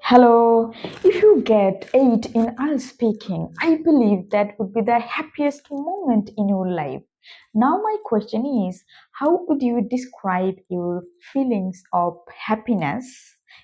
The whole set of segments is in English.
Hello. If you get 8 in IELTS speaking, I believe that would be the happiest moment in your life. Now, my question is, how would you describe your feelings of happiness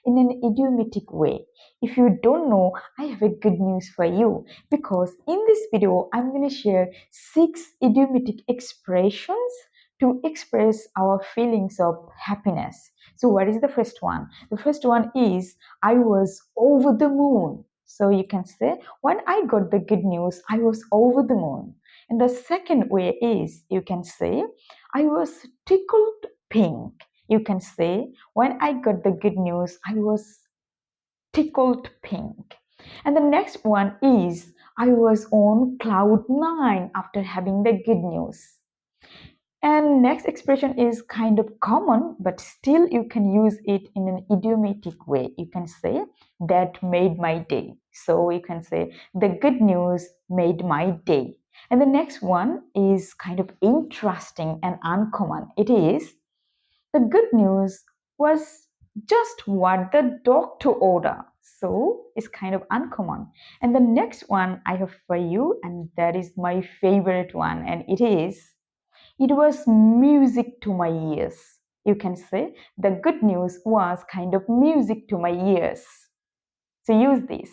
in an idiomatic way? If you don't know, I have a good news for you because in this video, I'm going to share 6 idiomatic expressions to express our feelings of happiness. So, what is the first one? The first one is I was over the moon. So you can say, when I got the good news, I was over the moon. And the second way is, you can say, I was tickled pink. You can say, when I got the good news, I was tickled pink. And the next one is, I was on cloud nine after having the good news. And next expression is kind of common, but still you can use it in an idiomatic way. You can say, that made my day. So you can say, the good news made my day. And the next one is kind of interesting and uncommon. It is, the good news was just what the doctor ordered. So it's kind of uncommon. And the next one I have for you, and that is my favorite one, and it is, it was music to my ears. You can say the good news was kind of music to my ears. So use this.